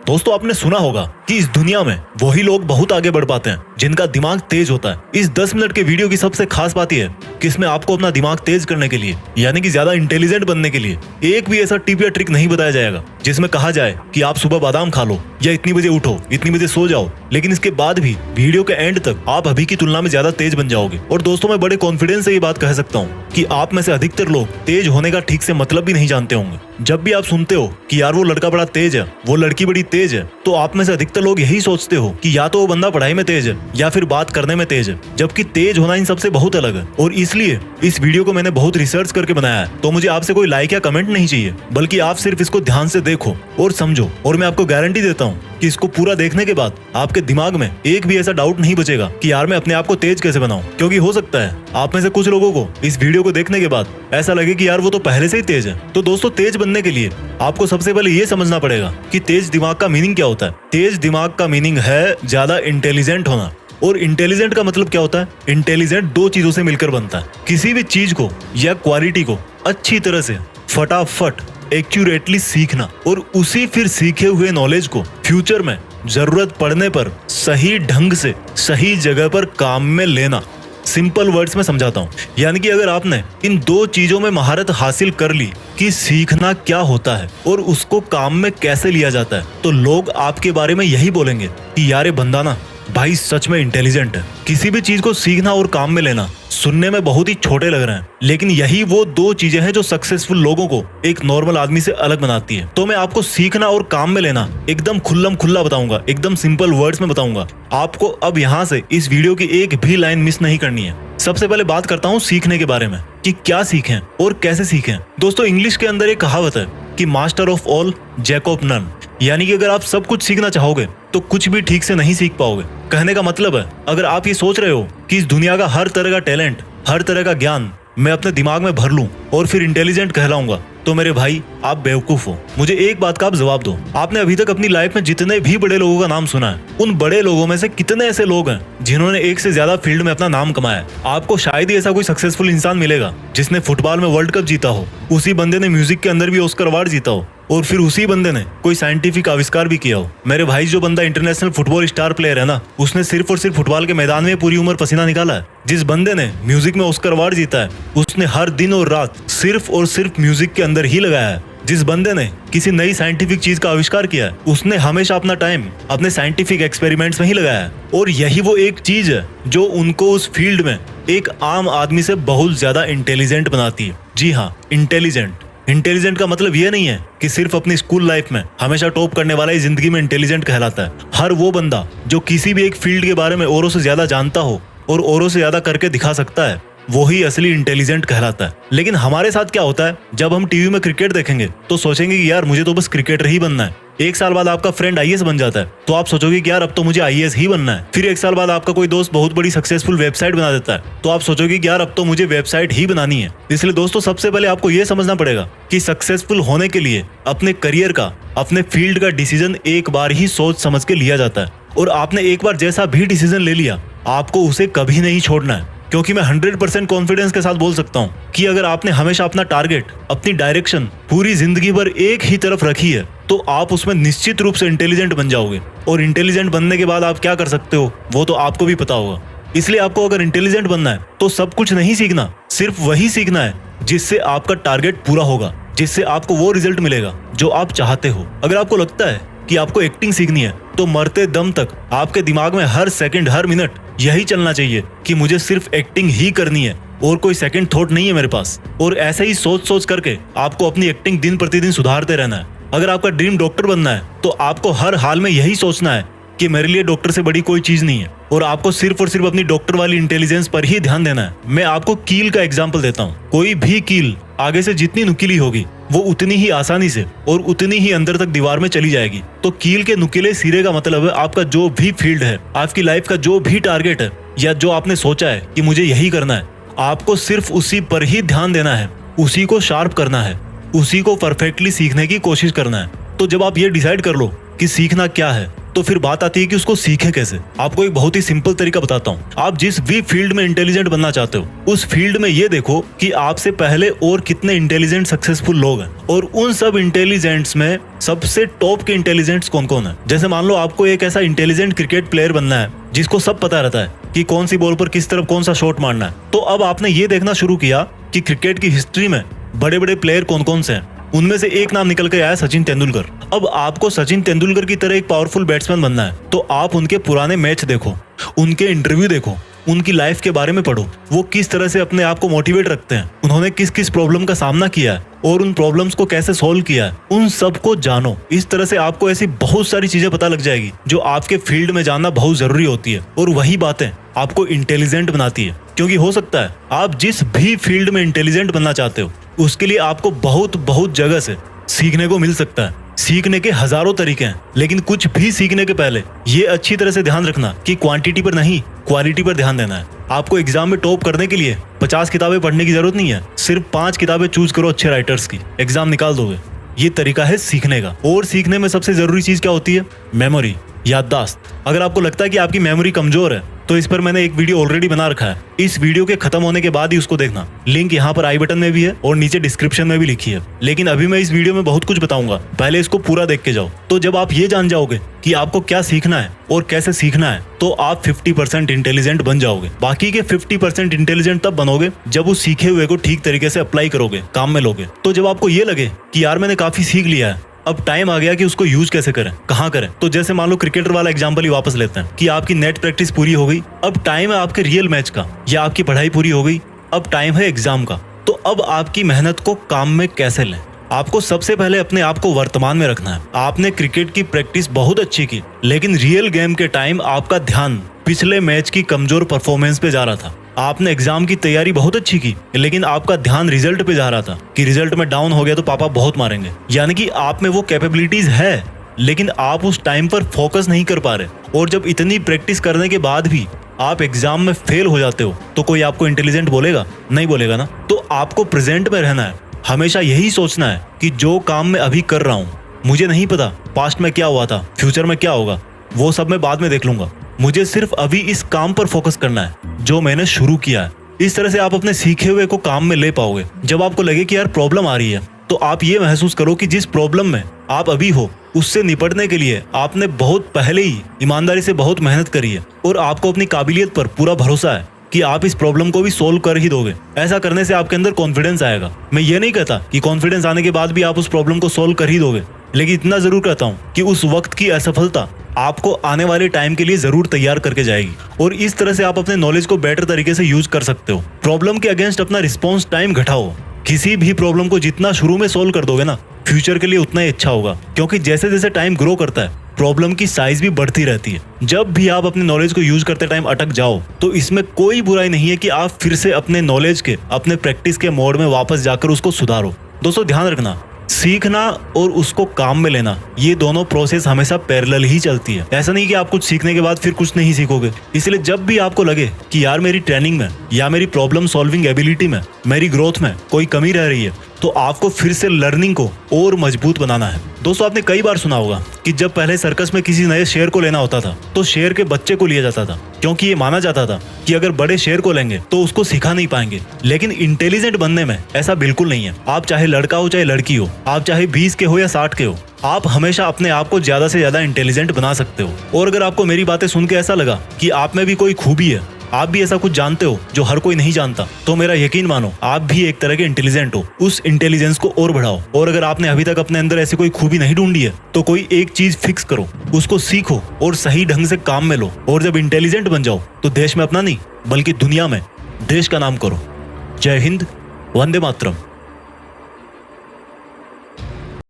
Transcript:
दोस्तों आपने सुना होगा कि इस दुनिया में वही लोग बहुत आगे बढ़ पाते हैं जिनका दिमाग तेज होता है। इस 10 मिनट के वीडियो की सबसे खास बात यह है कि इसमें आपको अपना दिमाग तेज करने के लिए यानी कि ज्यादा इंटेलिजेंट बनने के लिए एक भी ऐसा टिप या ट्रिक नहीं बताया जाएगा जिसमें कहा जाए कि आप सुबह बादाम खा लो या इतनी बजे उठो, इतनी बजे सो जाओ। लेकिन इसके बाद भी वीडियो के एंड तक आप अभी की तुलना में ज्यादा तेज बन जाओगे। और दोस्तों मैं बड़े कॉन्फिडेंस से ये बात कह सकता हूँ कि आप में से अधिकतर लोग तेज होने का ठीक से मतलब भी नहीं जानते होंगे। जब भी आप सुनते हो कि यार वो लड़का बड़ा तेज है, वो लड़की बड़ी तेज है, तो आप में से अधिकतर लोग यही सोचते हो कि या तो वो बंदा पढ़ाई में तेज है या फिर बात करने में तेज है, जबकि तेज होना इन सबसे बहुत अलग है। और इसलिए इस वीडियो को मैंने बहुत रिसर्च करके बनाया है। तो मुझे आपसे कोई लाइक या कमेंट नहीं चाहिए, बल्कि आप सिर्फ इसको ध्यान से देखो और समझो। और मैं आपको गारंटी देता हूँ कि इसको पूरा देखने के बाद आपके दिमाग में एक भी ऐसा डाउट नहीं बचेगा कि यार मैं अपने आप को तेज कैसे बनाऊं। क्योंकि हो सकता है आप में से कुछ लोगों को इस वीडियो को देखने के बाद ऐसा लगे कि यार वो तो पहले से ही तेज है। तो दोस्तों तेज बनने के लिए आपको सबसे पहले ये समझना पड़ेगा कि तेज दिमाग का मीनिंग क्या होता है। तेज दिमाग का मीनिंग है ज्यादा इंटेलिजेंट होना। और इंटेलिजेंट का मतलब क्या होता है? इंटेलिजेंट दो चीजों से मिलकर बनता है। किसी भी चीज को या क्वालिटी को अच्छी तरह से फटाफट एक्यूरेटली सीखना और उसी फिर सीखे हुए नॉलेज को फ्यूचर में जरूरत पड़ने पर सही ढंग से सही जगह पर काम में लेना। सिंपल वर्ड्स में समझाता हूँ, यानी कि अगर आपने इन दो चीजों में महारत हासिल कर ली कि सीखना क्या होता है और उसको काम में कैसे लिया जाता है, तो लोग आपके बारे में यही बोलेंगे कि यार ये बंदा ना भाई सच में इंटेलिजेंट है। किसी भी चीज को सीखना और काम में लेना सुनने में बहुत ही छोटे लग रहे हैं, लेकिन यही वो दो चीजें हैं जो सक्सेसफुल लोगों को एक नॉर्मल आदमी से अलग बनाती है। तो मैं आपको सीखना और काम में लेना एकदम खुल्लम खुल्ला बताऊंगा, एकदम सिंपल वर्ड्स में बताऊंगा। आपको अब यहाँ से इस वीडियो की एक भी लाइन मिस नहीं करनी है। सबसे पहले बात करता हूँ सीखने के बारे में कि क्या सीखें और कैसे सीखें। दोस्तों इंग्लिश के अंदर एक कहावत है कि master of all jack of none, यानी कि अगर आप सब कुछ सीखना चाहोगे तो कुछ भी ठीक से नहीं सीख पाओगे। कहने का मतलब है अगर आप ये सोच रहे हो कि इस दुनिया का हर तरह का टैलेंट, हर तरह का ज्ञान मैं अपने दिमाग में भर लूं और फिर इंटेलिजेंट कहलाऊंगा, तो मेरे भाई आप बेवकूफ हो। मुझे एक बात का आप जवाब दो, आपने अभी तक अपनी लाइफ में जितने भी बड़े लोगों का नाम सुना है, उन बड़े लोगों में से कितने ऐसे लोग हैं जिन्होंने एक से ज्यादा फील्ड में अपना नाम कमाया है? आपको शायद ही ऐसा कोई सक्सेसफुल इंसान मिलेगा जिसने फुटबॉल में वर्ल्ड कप जीता हो, उसी बंदे ने म्यूजिक के अंदर भी ऑस्कर अवार्ड जीता हो, और फिर उसी बंदे ने कोई साइंटिफिक आविष्कार भी किया हो। मेरे भाई जो बंदा इंटरनेशनल फुटबॉल स्टार प्लेयर है ना, उसने सिर्फ और सिर्फ फुटबॉल के मैदान में पूरी उम्र पसीना निकाला है। जिस बंदे ने म्यूजिक में ऑस्कर अवार्ड जीता है, उसने हर दिन और रात सिर्फ और सिर्फ म्यूजिक के अंदर ही लगाया है। जिस बंदे ने किसी नई साइंटिफिक चीज का आविष्कार किया है, उसने हमेशा अपना टाइम अपने साइंटिफिक एक्सपेरिमेंट्स में ही लगाया है। और यही वो एक चीज है जो उनको उस फील्ड में एक आम आदमी से बहुत ज्यादा इंटेलिजेंट बनाती है। जी हाँ, इंटेलिजेंट का मतलब ये नहीं है कि सिर्फ अपनी स्कूल लाइफ में हमेशा टॉप करने वाला ही जिंदगी में इंटेलिजेंट कहलाता है। हर वो बंदा जो किसी भी एक फील्ड के बारे में औरों से ज्यादा जानता हो और औरों से ज्यादा करके दिखा सकता है, वो ही असली इंटेलिजेंट कहलाता है। लेकिन हमारे साथ क्या होता है, जब हम टीवी में क्रिकेट देखेंगे तो सोचेंगे कि यार मुझे तो बस क्रिकेटर ही बनना है। एक साल बाद आपका फ्रेंड आईएएस बन जाता है तो आप सोचोगे कि यार अब तो मुझे आईएएस ही बनना है। फिर एक साल बाद आपका कोई दोस्त बहुत बड़ी सक्सेसफुल वेबसाइट बना देता है तो आप सोचोगे कि यार अब तो मुझे वेबसाइट ही बनानी है। इसलिए दोस्तों सबसे पहले आपको यह समझना पड़ेगा कि सक्सेसफुल होने के लिए अपने करियर का, अपने फील्ड का डिसीजन एक बार ही सोच समझ के लिया जाता है। और आपने एक बार जैसा भी डिसीजन ले लिया, आपको उसे कभी नहीं छोड़ना है। क्योंकि मैं 100% कॉन्फिडेंस के साथ बोल सकता हूँ कि अगर आपने हमेशा अपना टारगेट, अपनी डायरेक्शन पूरी जिंदगी भर एक ही तरफ रखी है, तो आप उसमें निश्चित रूप से इंटेलिजेंट बन जाओगे। और इंटेलिजेंट बनने के बाद आप क्या कर सकते हो वो तो आपको भी पता होगा। इसलिए आपको अगर इंटेलिजेंट बनना है तो सब कुछ नहीं सीखना, सिर्फ वही सीखना है जिससे आपका टारगेट पूरा होगा, जिससे आपको वो रिजल्ट मिलेगा जो आप चाहते हो। अगर आपको लगता है कि आपको एक्टिंग सीखनी है तो मरते दम तक आपके दिमाग में हर सेकंड, हर मिनट यही चलना चाहिए कि मुझे सिर्फ एक्टिंग ही करनी है और कोई सेकंड थॉट नहीं है मेरे पास। और ऐसे ही सोच सोच करके आपको अपनी एक्टिंग दिन प्रतिदिन सुधारते रहना है। अगर आपका ड्रीम डॉक्टर बनना है तो आपको हर हाल में यही सोचना है कि मेरे लिए डॉक्टर से बड़ी कोई चीज नहीं है, और आपको सिर्फ और सिर्फ अपनी डॉक्टर वाली इंटेलिजेंस पर ही ध्यान देना है। मैं आपको कील का एग्जांपल देता हूँ। कोई भी कील आगे से जितनी नुकीली होगी वो उतनी ही आसानी से और उतनी ही अंदर तक दीवार में चली जाएगी। तो कील के नुकीले सिरे का मतलब है आपका जो भी फील्ड है, आपकी लाइफ का जो भी टारगेट है, या जो आपने सोचा है कि मुझे यही करना है, आपको सिर्फ उसी पर ही ध्यान देना है, उसी को शार्प करना है, उसी को परफेक्टली सीखने की कोशिश करना है। तो जब आप ये डिसाइड कर लो कि सीखना क्या है तो फिर बात आती है कि उसको सीखे कैसे। आपको एक बहुत ही सिंपल तरीका बताता हूँ। आप जिस भी फील्ड में इंटेलिजेंट बनना चाहते हो, उस फील्ड में ये देखो कि आपसे पहले और कितने इंटेलिजेंट सक्सेसफुल लोग हैं, और उन सब इंटेलिजेंट्स में सबसे टॉप के इंटेलिजेंट्स कौन कौन है। जैसे मान लो आपको एक ऐसा इंटेलिजेंट क्रिकेट प्लेयर बनना है जिसको सब पता रहता है कि कौन सी बॉल पर किस तरफ कौन सा शॉट मारना है। तो अब आपने ये देखना शुरू किया कि क्रिकेट की हिस्ट्री में बड़े बड़े प्लेयर कौन कौन से हैं। उनमें से एक नाम निकल कर आया सचिन तेंदुलकर। अब आपको सचिन तेंदुलकर की तरह एक पावरफुल बैट्समैन बनना है, तो आप उनके पुराने मैच देखो, उनके इंटरव्यू देखो, उनकी लाइफ के बारे में पढ़ो, वो किस तरह से अपने आप को मोटिवेट रखते हैं, उन्होंने किस किस प्रॉब्लम का सामना किया है और उन प्रॉब्लम्स को कैसे सॉल्व किया है, उन सब को जानो। इस तरह से आपको ऐसी बहुत सारी चीजें पता लग जाएगी जो आपके फील्ड में जानना बहुत जरूरी होती है, और वही बातें आपको इंटेलिजेंट बनाती है। क्योंकि हो सकता है आप जिस भी फील्ड में इंटेलिजेंट बनना चाहते हो, उसके लिए आपको बहुत जगह से सीखने को मिल सकता है। सीखने के हजारों तरीके हैं, लेकिन कुछ भी सीखने के पहले ये अच्छी तरह से ध्यान रखना कि क्वांटिटी पर नहीं, क्वालिटी पर ध्यान देना है। आपको एग्जाम में टॉप करने के लिए 50 किताबें पढ़ने की जरूरत नहीं है, सिर्फ 5 किताबें चूज करो अच्छे राइटर्स की, एग्जाम निकाल दोगे। ये तरीका है सीखने का। और सीखने में सबसे जरूरी चीज क्या होती है? मेमोरी, याददाश्त। अगर आपको लगता है कि आपकी मेमोरी कमजोर है, तो इस पर मैंने एक वीडियो ऑलरेडी बना रखा है। इस वीडियो के खत्म होने के बाद ही उसको देखना। लिंक यहाँ पर आई बटन में भी है और नीचे डिस्क्रिप्शन में भी लिखी है। लेकिन अभी मैं इस वीडियो में बहुत कुछ बताऊंगा, पहले इसको पूरा देख के जाओ। तो जब आप ये जान जाओगे कि आपको क्या सीखना है और कैसे सीखना है, तो आप 50% इंटेलिजेंट बन जाओगे। बाकी के 50% इंटेलिजेंट तब बनोगे जब उस सीखे हुए को ठीक तरीके से अप्लाई करोगे, काम में लोगे। तो जब आपको ये लगे कि यार मैंने काफी सीख लिया है, अब टाइम आ गया कि उसको यूज कैसे करें, कहाँ करें। तो जैसे मान लो क्रिकेटर वाला एग्जांपल ही वापस लेते हैं कि आपकी नेट प्रैक्टिस पूरी हो गई, अब टाइम है आपके रियल मैच का, या आपकी पढ़ाई पूरी हो गई, अब टाइम है एग्जाम का। तो अब आपकी मेहनत को काम में कैसे लें? आपको सबसे पहले अपने आप को वर्तमान में रखना है। आपने क्रिकेट की प्रैक्टिस बहुत अच्छी की, लेकिन रियल गेम के टाइम आपका ध्यान पिछले मैच की कमजोर परफॉर्मेंस पे जा रहा था। आपने एग्जाम की तैयारी बहुत अच्छी की, लेकिन आपका ध्यान रिजल्ट पे जा रहा था कि रिजल्ट में डाउन हो गया तो पापा बहुत मारेंगे। यानी कि आप में वो कैपेबिलिटीज है, लेकिन आप उस टाइम पर फोकस नहीं कर पा रहे। और जब इतनी प्रैक्टिस करने के बाद भी आप एग्जाम में फेल हो जाते हो, तो कोई आपको इंटेलिजेंट बोलेगा? नहीं बोलेगा ना। तो आपको प्रेजेंट में रहना है। हमेशा यही सोचना है कि जो काम मैं अभी कर रहा हूँ, मुझे नहीं पता पास्ट में क्या हुआ था, फ्यूचर में क्या होगा, वो सब मैं बाद में देख लूंगा। मुझे सिर्फ अभी इस काम पर फोकस करना है जो मैंने शुरू किया है। इस तरह से आप अपने सीखे हुए को काम में ले पाओगे। जब आपको लगे कि यार प्रॉब्लम आ रही है, तो आप ये महसूस करो कि जिस प्रॉब्लम में आप अभी हो, उससे निपटने के लिए आपने बहुत पहले ही ईमानदारी से बहुत मेहनत करी है, और आपको अपनी काबिलियत पर पूरा भरोसा है कि आप इस प्रॉब्लम को भी सोल्व कर ही दोगे। ऐसा करने से आपके अंदर कॉन्फिडेंस आएगा। मैं ये नहीं कहता कि कॉन्फिडेंस आने के बाद भी आप उस प्रॉब्लम को सोल्व कर ही दोगे, लेकिन इतना जरूर कहता हूँ कि उस वक्त की असफलता आपको आने वाले टाइम के लिए जरूर तैयार करके जाएगी। और इस तरह से आप अपने नॉलेज को बेटर तरीके से यूज कर सकते हो। प्रॉब्लम के अगेंस्ट अपना रिस्पॉन्स टाइम घटाओ। किसी भी प्रॉब्लम को जितना शुरू में सोल्व कर दोगे ना, फ्यूचर के लिए उतना ही अच्छा होगा। क्योंकि जैसे जैसे टाइम ग्रो करता है, प्रॉब्लम की साइज भी बढ़ती रहती है। जब भी आप अपने नॉलेज को यूज करते टाइम अटक जाओ, तो इसमें कोई बुराई नहीं है कि आप फिर से अपने नॉलेज के, अपने प्रैक्टिस के मोड में वापस जाकर उसको सुधारो। दोस्तों ध्यान रखना, सीखना और उसको काम में लेना, ये दोनों प्रोसेस हमेशा पैरेलल ही चलती है। ऐसा नहीं कि आप कुछ सीखने के बाद फिर कुछ नहीं सीखोगे। इसलिए जब भी आपको लगे कि यार मेरी ट्रेनिंग में या मेरी प्रॉब्लम सॉल्विंग एबिलिटी में, मेरी ग्रोथ में कोई कमी रह रही है, तो आपको फिर से लर्निंग को और मजबूत बनाना है। दोस्तों आपने कई बार सुना होगा कि जब पहले सर्कस में किसी नए शेर को लेना होता था, तो शेर के बच्चे को लिया जाता था, क्योंकि ये माना जाता था कि अगर बड़े शेर को लेंगे तो उसको सिखा नहीं पाएंगे। लेकिन इंटेलिजेंट बनने में ऐसा बिल्कुल नहीं है। आप चाहे लड़का हो चाहे लड़की हो, आप चाहे 20 के हो या 60 के हो, आप हमेशा अपने आप को ज्यादा से ज्यादा इंटेलिजेंट बना सकते हो। और अगर आपको मेरी बातें सुन के ऐसा लगा कि आप में भी कोई खूबी है, आप भी ऐसा कुछ जानते हो जो हर कोई नहीं जानता, तो मेरा यकीन मानो आप भी एक तरह के इंटेलिजेंट हो। उस इंटेलिजेंस को और बढ़ाओ। और अगर आपने अभी तक अपने अंदर ऐसी कोई खूबी नहीं ढूंढी है, तो कोई एक चीज फिक्स करो, उसको सीखो और सही ढंग से काम में लो। और जब इंटेलिजेंट बन जाओ, तो देश में अपना नहीं बल्कि दुनिया में देश का नाम करो। जय हिंद, वंदे मातरम।